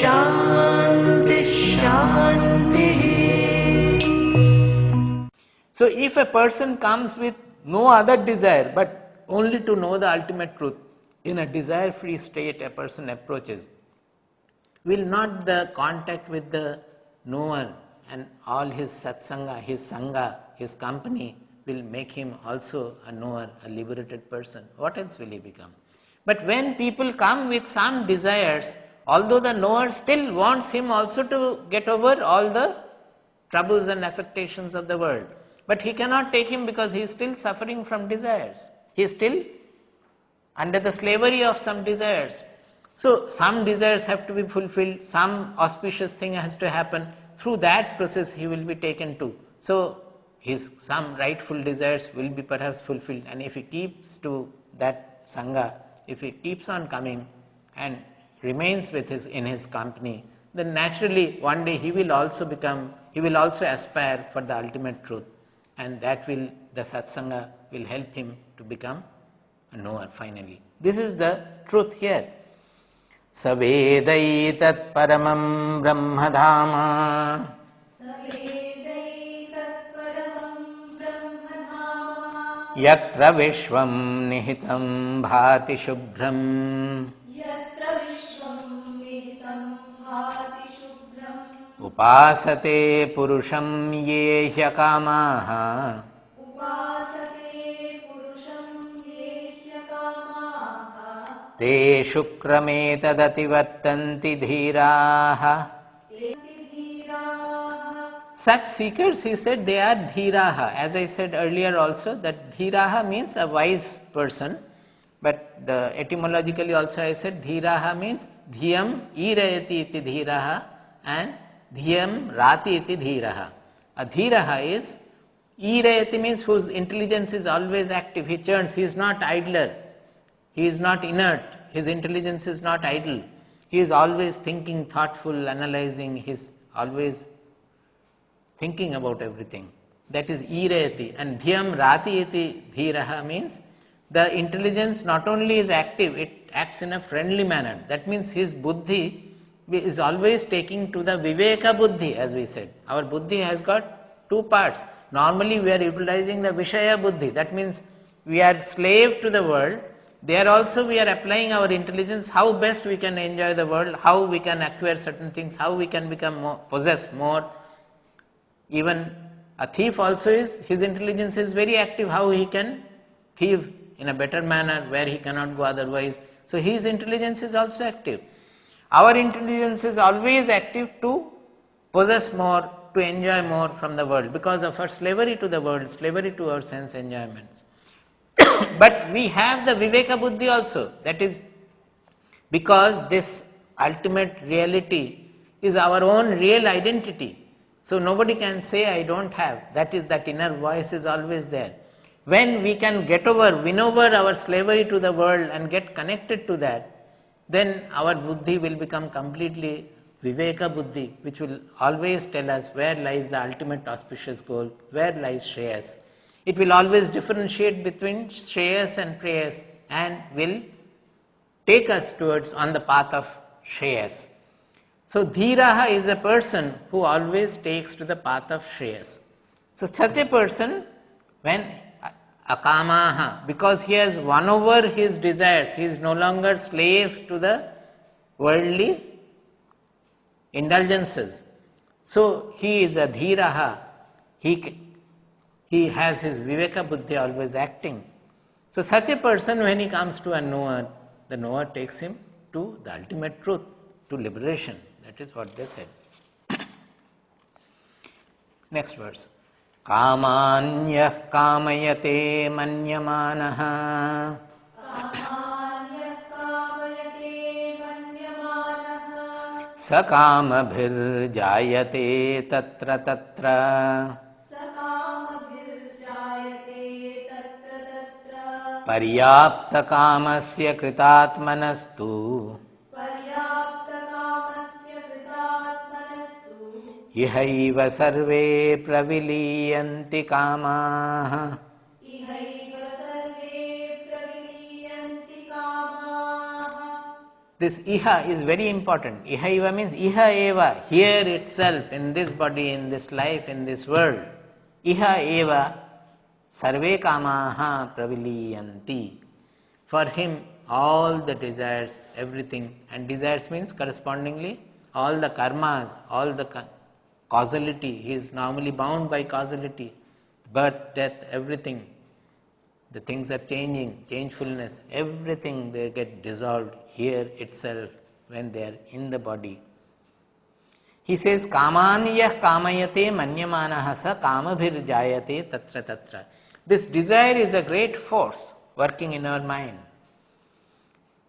Shanti Shanti. So if a person comes with no other desire but only to know the ultimate truth, in a desire-free state a person approaches, will not the contact with the knower and all his satsanga, his sangha, his company will make him also a knower, a liberated person? What else will he become? But when people come with some desires, although the knower still wants him also to get over all the troubles and affectations of the world, but he cannot take him because he is still suffering from desires. He is still under the slavery of some desires. So some desires have to be fulfilled, some auspicious thing has to happen. Through that process he will be taken to. So his some rightful desires will be perhaps fulfilled, and if he keeps to that sangha, if he keeps on coming and remains with in his company, then naturally one day he will also aspire for the ultimate truth, and that will, the satsanga will help him to become a knower finally. This is the truth here. Savedaitat paramam brahmadhama yatra vishvam nihitam bhati shubhram upasate purusham ye hyakamaha te shukrame tadativartanti dhiraha. Such seekers, he said, they are dhiraha. As I said earlier also, that dhiraha means a wise person, but the etymologically also I said dhiraha means dhyam irayati iti dhiraha and dhyam rati iti dhiraha. A dhiraha is, irayati means whose intelligence is always active, he churns, he is not idler, he is not inert, his intelligence is not idle, he is always thinking, thoughtful, analyzing, he is always thinking about everything. That is irayati. And dhyam rati iti dhiraha means the intelligence not only is active, it acts in a friendly manner. That means his buddhi is always taking to the viveka buddhi, as we said. Our buddhi has got two parts. Normally we are utilizing the vishaya buddhi. That means we are slave to the world. There also we are applying our intelligence, how best we can enjoy the world, how we can acquire certain things, how we can become more, possess more. Even a thief also is, his intelligence is very active, how he can thieve in a better manner where he cannot go otherwise. So his intelligence is also active. Our intelligence is always active to possess more, to enjoy more from the world because of our slavery to the world, slavery to our sense enjoyments. But we have the viveka buddhi also, that is because this ultimate reality is our own real identity. So nobody can say I don't have, that is, that inner voice is always there. When we can win over our slavery to the world and get connected to that, then our buddhi will become completely viveka buddhi, which will always tell us where lies the ultimate auspicious goal, where lies shreyas. It will always differentiate between shreyas and preyas and will take us towards on the path of shreyas. So dhiraha is a person who always takes to the path of shreyas. So such a person, when akamaha, because he has won over his desires, he is no longer slave to the worldly indulgences. So he is a dhiraha, he has his viveka buddhi always acting. So such a person, when he comes to a knower, the knower takes him to the ultimate truth, to liberation. That is what they said. Next verse. Kamanyah kamayate manyamanaha sakamabhir jayate tatra tatra paryapta kamasya kritatmanastu ihaiva sarve praviliyanti kamaha. This iha is very important. Iha eva means iha eva, here itself, in this body, in this life, in this world. Iha eva sarve kamaha praviliyanti. For him, all the desires, everything, and desires means correspondingly all the karmas, all the causality. He is normally bound by causality, birth, death, everything. The things are changing, changefulness, everything they get dissolved here itself when they are in the body. He says, Kamanyah kamayate manyamanaha sa kamabhir jayate tatra tatra. This desire is a great force working in our mind.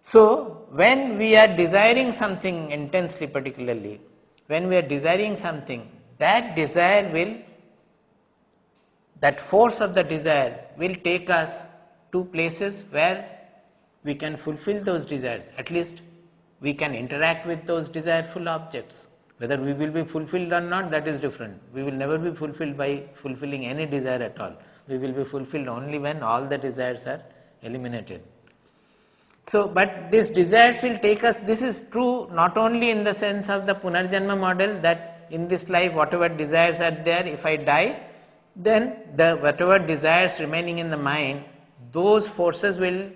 So, when we are desiring something intensely, particularly, when we are desiring something, that desire will, that force of the desire will take us to places where we can fulfill those desires. At least we can interact with those desireful objects. Whether we will be fulfilled or not, that is different. We will never be fulfilled by fulfilling any desire at all. We will be fulfilled only when all the desires are eliminated. So, but these desires will take us, this is true not only in the sense of the Punarjanma model, that in this life whatever desires are there, if I die, then the whatever desires remaining in the mind, those forces will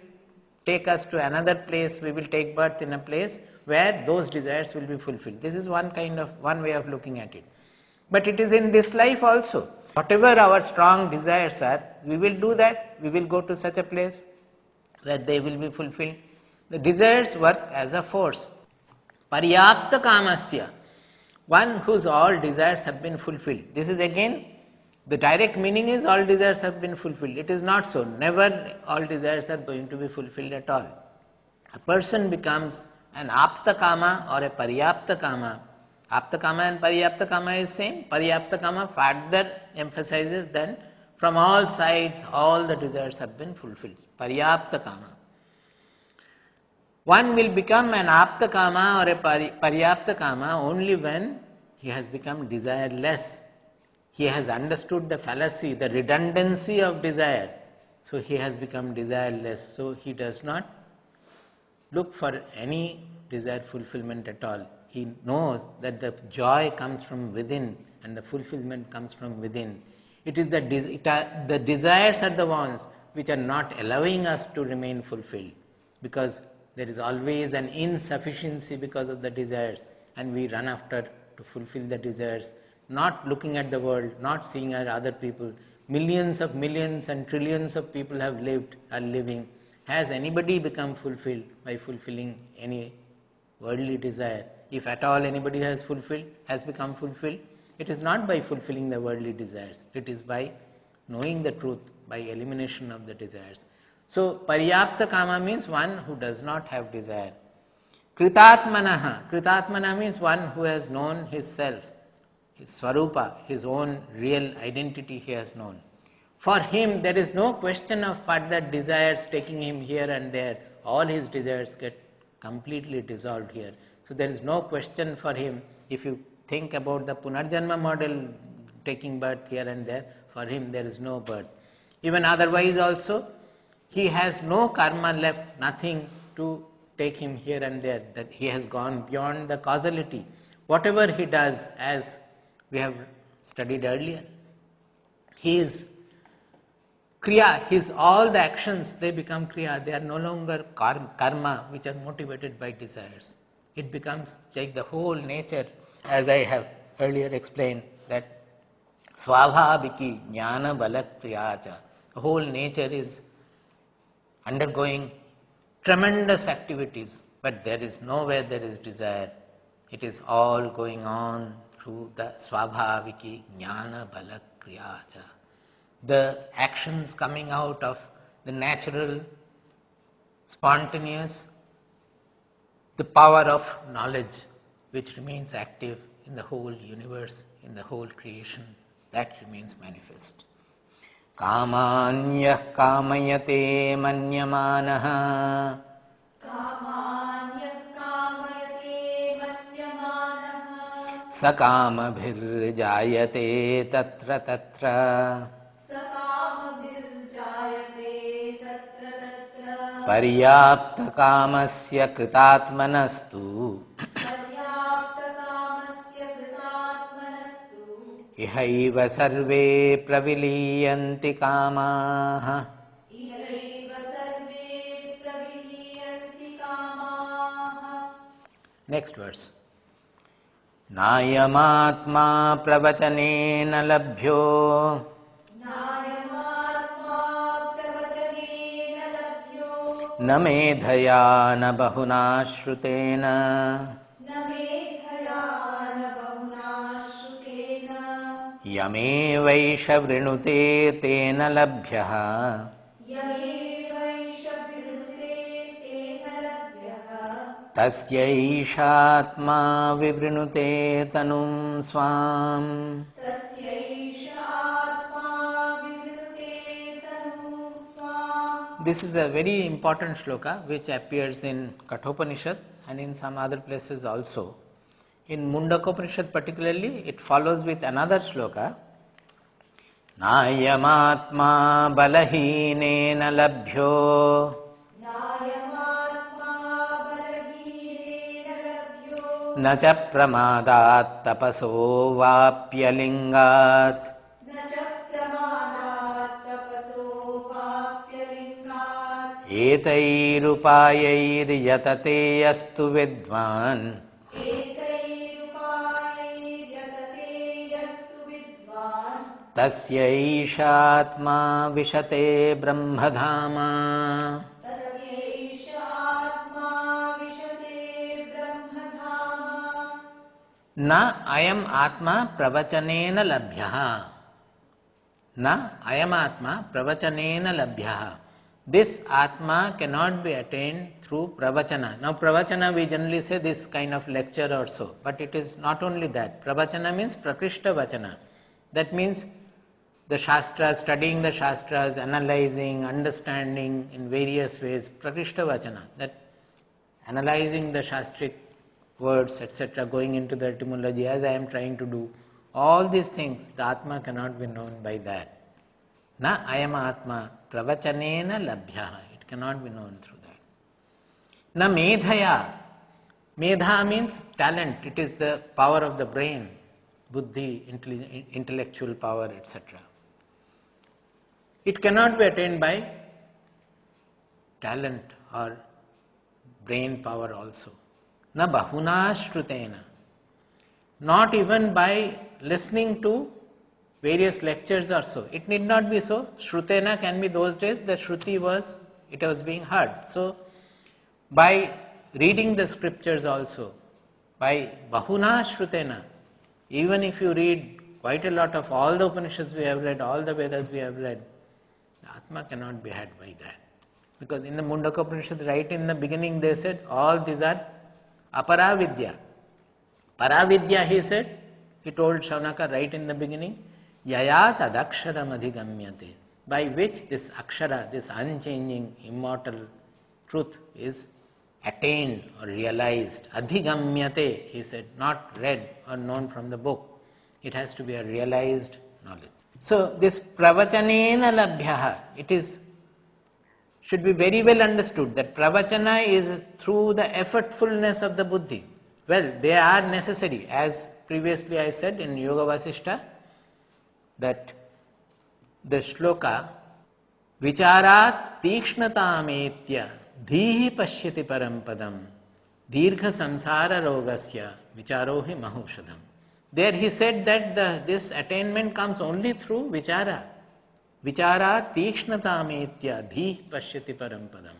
take us to another place. We will take birth in a place where those desires will be fulfilled. This is one way of looking at it. But it is in this life also. Whatever our strong desires are, we will do that. We will go to such a place where they will be fulfilled. The desires work as a force. Paryapta kamasya, one whose all desires have been fulfilled. This is again, the direct meaning is all desires have been fulfilled. It is not so. Never all desires are going to be fulfilled at all. A person becomes an apta kama or a paryapta kama. Apta kama and paryapta kama is same. Paryapta kama further emphasizes that from all sides all the desires have been fulfilled. Paryapta kama. One will become an apta kama or a paryapta kama only when he has become desireless. He has understood the fallacy, the redundancy of desire. So he has become desireless. So he does not look for any desire fulfillment at all. He knows that the joy comes from within and the fulfillment comes from within. It is the desires are the ones which are not allowing us to remain fulfilled, because there is always an insufficiency because of the desires, and we run after to fulfill the desires, not looking at the world, not seeing at other people. Millions and trillions of people have lived, are living. Has anybody become fulfilled by fulfilling any worldly desire? If at all anybody has become fulfilled, it is not by fulfilling the worldly desires. It is by knowing the truth, by elimination of the desires. So, paryapta kama means one who does not have desire. Kritatmanaha means one who has known his self, his swarupa, his own real identity he has known. For him, there is no question of further desires taking him here and there. All his desires get completely dissolved here. So there is no question for him. If you think about the Punarjanma model, taking birth here and there, for him there is no birth. Even otherwise also, he has no karma left, nothing to take him here and there, that he has gone beyond the causality. Whatever he does, as we have studied earlier, his kriya, all the actions, they become kriya. They are no longer karma which are motivated by desires. It becomes like the whole nature, as I have earlier explained, that swabhaviki jnana bala kriyacha. The whole nature is undergoing tremendous activities, but there is nowhere there is desire. It is all going on through the swabhaviki jnana bala kriyacha. The actions coming out of the natural, spontaneous, the power of knowledge which remains active in the whole universe, in the whole creation, that remains manifest. Kamanyah kamayate manyamanaha. Kamanyah kamayate manyamanaha. Sakamabhir jayate tatra tatra. पर्याप्तकामस्य कृतात्मनस्तु पर्याप्तकामस्य कृतात्मनस्तु इहैव survey प्रविलीयन्ति कामाः इहैव survey प्रविलीयन्ति कामाः. Next verse नायमात्मा प्रवचनेन लभ्यो नायमात्मा प्रवचनेन लभ्यो न मेधया न बहुना श्रुतेन न मेधया न बहुना श्रुतेन यमेवैष वृणुते तेन लभ्यः यमेवैष वृणुते तेन लभ्यः तस्यैषात्मा विवृणुते तनुं स्वाम्. तस्यैष आत्मा विवृणुते तनुं स्वाम्. This is a very important shloka which appears in Kathopanishad and in some other places also. In Mundakopanishad particularly, it follows with another shloka. Nayamatma balahīnena labhyo नायमात्मा बलहीनेन लभ्यो na ca pramadat tapaso vapyalingat न च प्रमादात् तपसो वाप्यलिङ्गात् etairupayairyatate astu vidvan एतैरुपायैर्यतते यस्तु विद्वान् तस्यैषात्मा विशते ब्रह्मधामा. तस्यैष आत्मा विशते ब्रह्मधाम. न अयम आत्मा प्रवचनेन लभ्यः. न अयम आत्मा प्रवचनेन लभ्यः. This atma cannot be attained through pravachana. Now pravachana we generally say this kind of lecture or so, but it is not only that. Pravachana means prakrishta vachana. That means the shastras, studying the shastras, analyzing, understanding in various ways, prakrishta vachana, that analyzing the shastric words, etc., going into the etymology as I am trying to do, all these things, the atma cannot be known by that. Na ayam atma pravachanena labhya. It cannot be known through that. Na medhaya. Medha means talent. It is the power of the brain, buddhi, intellectual power, etc. It cannot be attained by talent or brain power also. Na bahuna shrutena. Not even by listening to various lectures or so. It need not be so. Shrutena can be those days the Shruti was, it was being heard. So, by reading the scriptures also, by Bahuna Shrutena, even if you read quite a lot of all the Upanishads we have read, all the Vedas we have read, the Atma cannot be had by that. Because in the Mundakopanishad, right in the beginning they said, all these are Aparavidya. Paravidya, he said, he told Shaunaka right in the beginning, Yaya tadaksharam adhigamyate, by which this akshara, this unchanging, immortal truth is attained or realized. Adhigamyate, he said, not read or known from the book. It has to be a realized knowledge. So this pravachanena labhyaha, it is, should be very well understood that pravachana is through the effortfulness of the buddhi. Well, they are necessary, as previously I said in Yoga Vasishta, that the shloka vicharat tikshnatam dhihi pashyati parampadam dirgha samsara rogasya vicharohi mahushadam. There he said that this attainment comes only through vichara. Vicharat tikshnatam dhihi pashyati parampadam.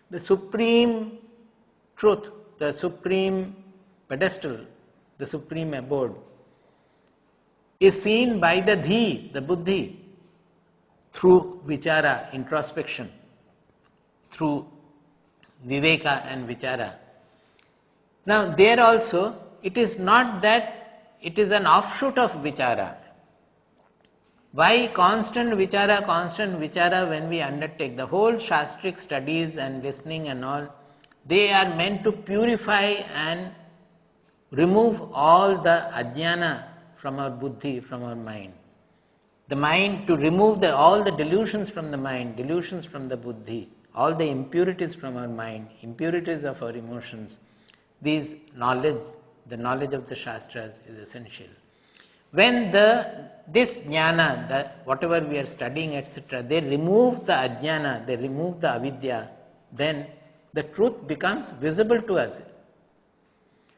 The supreme truth, the supreme pedestal, the supreme abode, is seen by the dhi, the buddhi, through vichara, introspection, through viveka and vichara. Now there also, it is not that it is an offshoot of vichara. Why constant vichara when we undertake? The whole shastric studies and listening and all, they are meant to purify and remove all the ajnana from our buddhi, from our mind. The mind, to remove all the delusions from the mind, delusions from the buddhi, all the impurities from our mind, impurities of our emotions, these knowledge, the knowledge of the Shastras is essential. When this Jnana, whatever we are studying, etc., they remove the Ajnana, they remove the Avidya, then the truth becomes visible to us.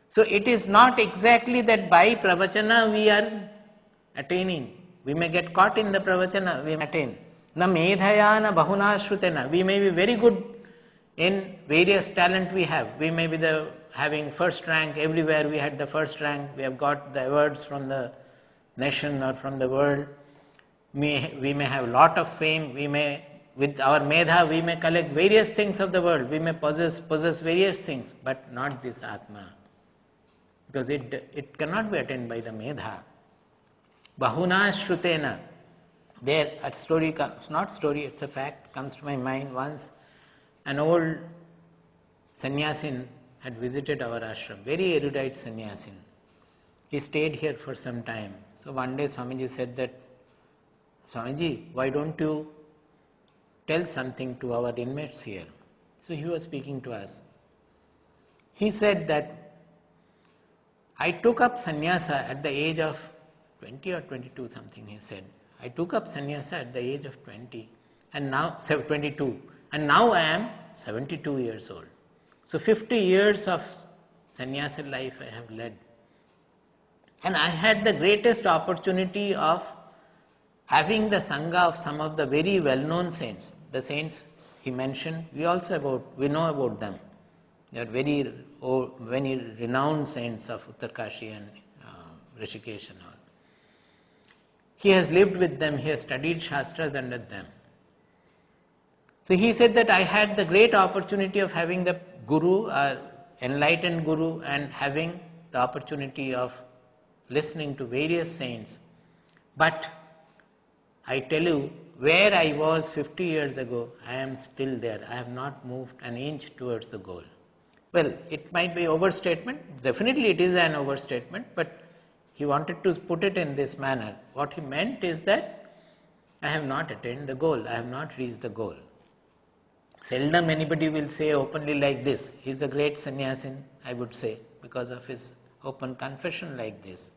So it is not exactly that by pravachana we are attaining. We may get caught in the pravachana, we may attain. Na medhaya na bahuna shrutena. We may be very good in various talent we have. We may be having first rank everywhere. We had the first rank. We have got the awards from the nation or from the world. We may have lot of fame. We may, with our medha, we may collect various things of the world. We may possess various things, but not this Atma, because it cannot be attained by the medha. Bahuna shrutena. There a story comes, not story, it's a fact, comes to my mind. Once an old sannyasin had visited our ashram, very erudite sannyasin. He stayed here for some time. So one day Swamiji said that, Swamiji, why don't you tell something to our inmates here? So he was speaking to us. He said that, I took up sannyasa at the age of 20 or 22 something, he said. I took up sannyasa at the age of 22, and now I am 72 years old. So 50 years of sannyasa life I have led. And I had the greatest opportunity of having the sangha of some of the very well-known saints. The saints he mentioned, we know about them. They are very renowned saints of Uttarkashi and Rishikesh and all. He has lived with them, he has studied Shastras under them. So he said that I had the great opportunity of having the Guru, enlightened Guru, and having the opportunity of listening to various saints. But I tell you, where I was 50 years ago, I am still there. I have not moved an inch towards the goal. Well, it might be overstatement. Definitely it is an overstatement, but he wanted to put it in this manner. What he meant is that I have not attained the goal. I have not reached the goal. Seldom anybody will say openly like this. He is a great sannyasin, I would say, because of his open confession like this.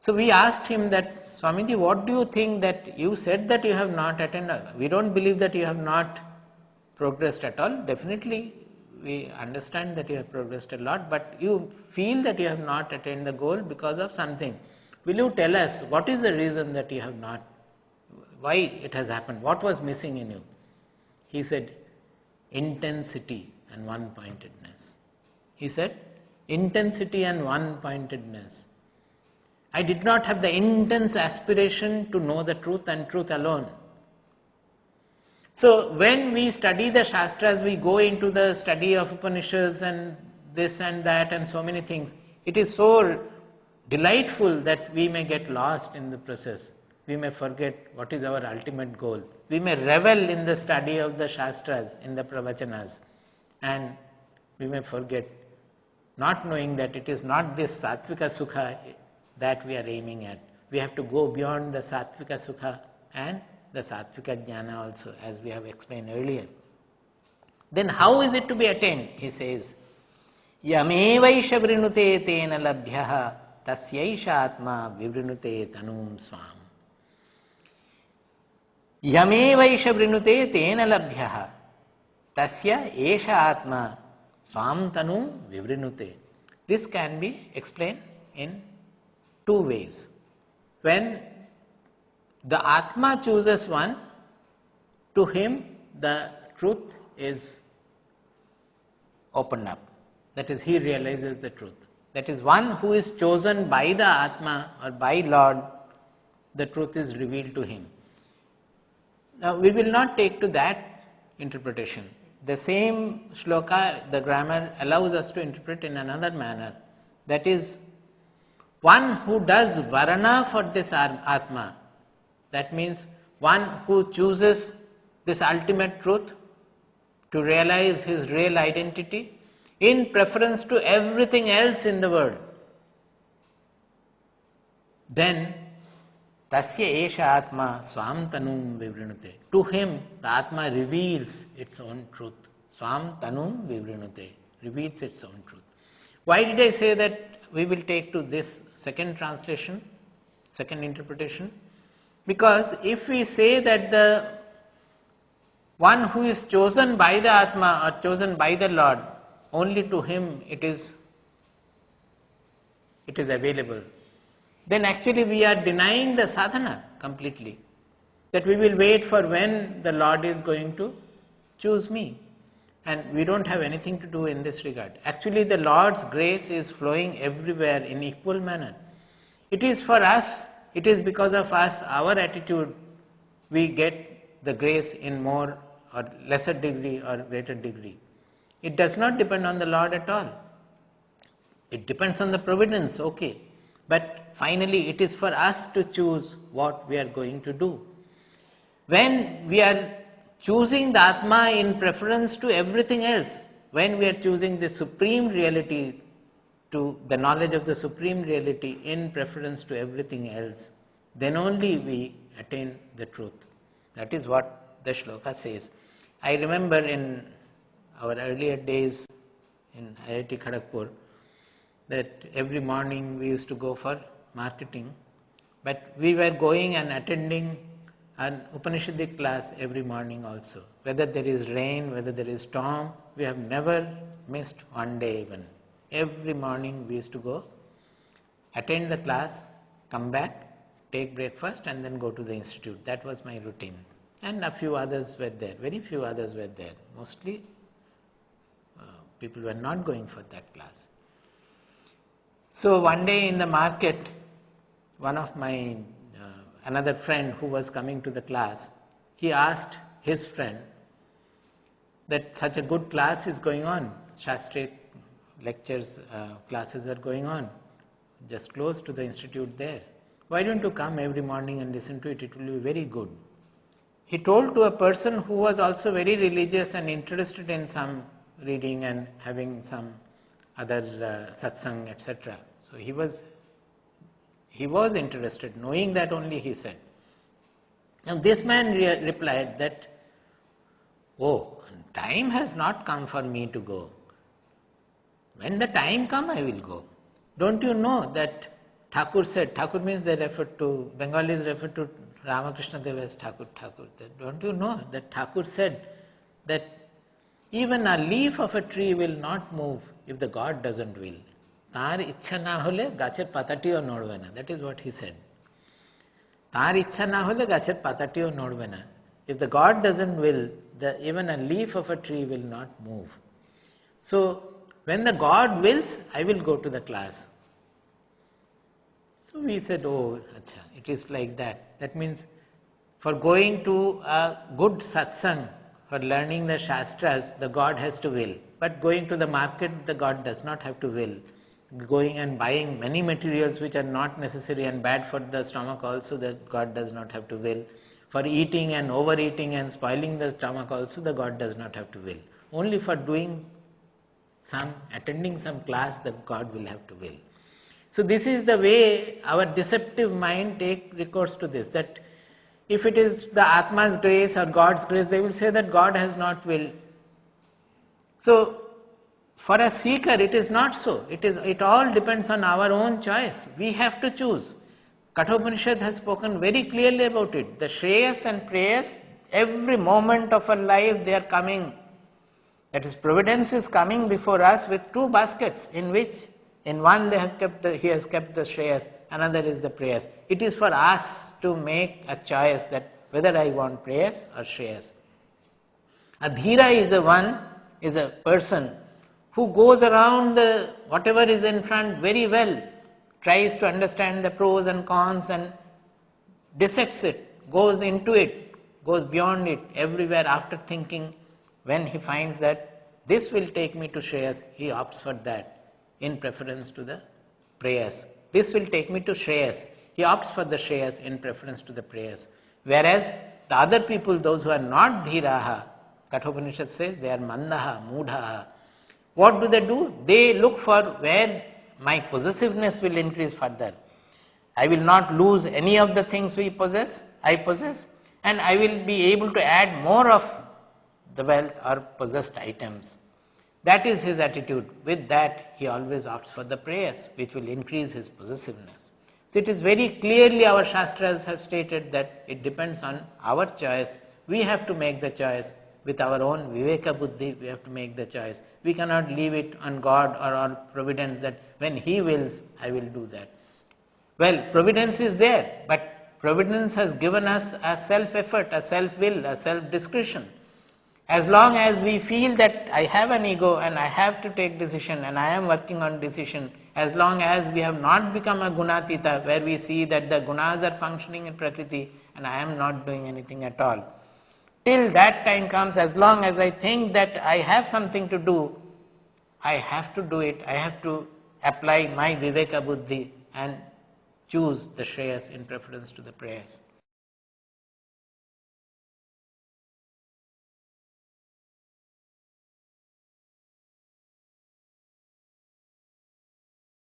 So we asked him that, Swamiji, what do you think that you said that you have not attained? We don't believe that you have not progressed at all. Definitely we understand that you have progressed a lot, but you feel that you have not attained the goal because of something. Will you tell us what is the reason that you have not, why it has happened, what was missing in you? He said, intensity and one-pointedness. He said, intensity and one-pointedness. I did not have the intense aspiration to know the truth and truth alone. So when we study the Shastras, we go into the study of Upanishads and this and that and so many things. It is so delightful that we may get lost in the process. We may forget what is our ultimate goal. We may revel in the study of the Shastras, in the Pravachanas, and we may forget, not knowing that it is not this Sattvika Sukha that we are aiming at. We have to go beyond the Sattvika Sukha and the Sattvika Jnana also, as we have explained earlier. Then how is it to be attained? He says, Yamevaisha vrinute tena labhyaha tasyaisha atma vivrinute tanum swam. Yamevaisha vrinute tena labhyaha tasya esha atma swam tanum vivrinute. This can be explained in two ways. When the Atma chooses one, to him the truth is opened up. That is, he realizes the truth. That is, one who is chosen by the Atma or by Lord, the truth is revealed to him. Now, we will not take to that interpretation. The same shloka, the grammar allows us to interpret in another manner. That is, one who does varana for this Atma, that means one who chooses this ultimate truth to realize his real identity in preference to everything else in the world, then Tasya esha atma swam tanum vivrinute. To him, the Atma reveals its own truth. Swam tanum vivrinute, reveals its own truth. Why did I say that we will take to this second translation, second interpretation? Because if we say that the one who is chosen by the Atma or chosen by the Lord, only to him it is available, then actually we are denying the sadhana completely. That we will wait for when the Lord is going to choose me. And we don't have anything to do in this regard. Actually, the Lord's grace is flowing everywhere in equal manner. It is for us, it is because of us, our attitude, we get the grace in more or lesser degree or greater degree. It does not depend on the Lord at all. It depends on the providence, okay. But finally, it is for us to choose what we are going to do. When we are choosing the Atma in preference to everything else, when we are choosing the supreme reality, to the knowledge of the supreme reality in preference to everything else, then only we attain the truth. That is what the shloka says. I remember in our earlier days in IIT Kharagpur that every morning we used to go for marketing, but we were going and attending an Upanishadic class every morning also. Whether there is rain, whether there is storm, we have never missed one day even. Every morning we used to go, attend the class, come back, take breakfast and then go to the institute. That was my routine. And a few others were there, very few others were there. Mostly people were not going for that class. So one day in the market, one of my another friend who was coming to the class, he asked his friend that such a good class is going on, Shastric lectures, classes are going on, just close to the institute there. Why don't you come every morning and listen to it? It will be very good. He told to a person who was also very religious and interested in some reading and having some other satsang, etc. So he was interested, knowing that only he said. Now this man replied that, oh, time has not come for me to go. When the time comes, I will go. Don't you know that Thakur said, Thakur means they refer to, Bengalis refer to Ramakrishna Deva as Thakur. Don't you know that Thakur said that even a leaf of a tree will not move if the God doesn't will. Tar ichha na hole gacher patatiyo nodbe na. That is what he said. Tar ichha na hole gacher patatiyo nodbe na. If the God doesn't will, even a leaf of a tree will not move. So when the God wills, I will go to the class. So we said, oh, acha, it is like that. That means for going to a good satsang, for learning the Shastras, the God has to will. But going to the market, the God does not have to will. Going and buying many materials which are not necessary and bad for the stomach also, the God does not have to will. For eating and overeating and spoiling the stomach also, the God does not have to will. Only for doing attending some class, the God will have to will. So this is the way our deceptive mind take recourse to this, that if it is the Atma's grace or God's grace, they will say that God has not willed. So for a seeker, it is not so. It all depends on our own choice. We have to choose. Kathopanishad has spoken very clearly about it. The Shreyas and Preyas, every moment of our life they are coming. That is, providence is coming before us with two baskets, in which in one he has kept the Shreyas, another is the Preyas. It is for us to make a choice that whether I want Preyas or Shreyas. A Dhira is a person who goes around whatever is in front very well, tries to understand the pros and cons and dissects it, goes into it, goes beyond it, everywhere after thinking. When he finds that this will take me to Shreyas, he opts for that in preference to the Preyas. This will take me to Shreyas. He opts for the Shreyas in preference to the Preyas. Whereas the other people, those who are not Dhiraha, Kathopanishad says they are Mandaha, Mudhaha. What do? They look for where my possessiveness will increase further. I will not lose any of the things I possess, and I will be able to add more of the wealth or possessed items. That is his attitude. With that, he always opts for the prayers, which will increase his possessiveness. So it is very clearly our Shastras have stated that it depends on our choice. We have to make the choice with our own Viveka Buddhi, we have to make the choice. We cannot leave it on God or on Providence that when He wills, I will do that. Well, Providence is there, but Providence has given us a self-effort, a self-will, a self-discretion. As long as we feel that I have an ego and I have to take decision and I am working on decision, as long as we have not become a gunatita, where we see that the gunas are functioning in Prakriti and I am not doing anything at all, till that time comes, as long as I think that I have something to do, I have to do it. I have to apply my Viveka Buddhi and choose the Shreyas in preference to the prayers.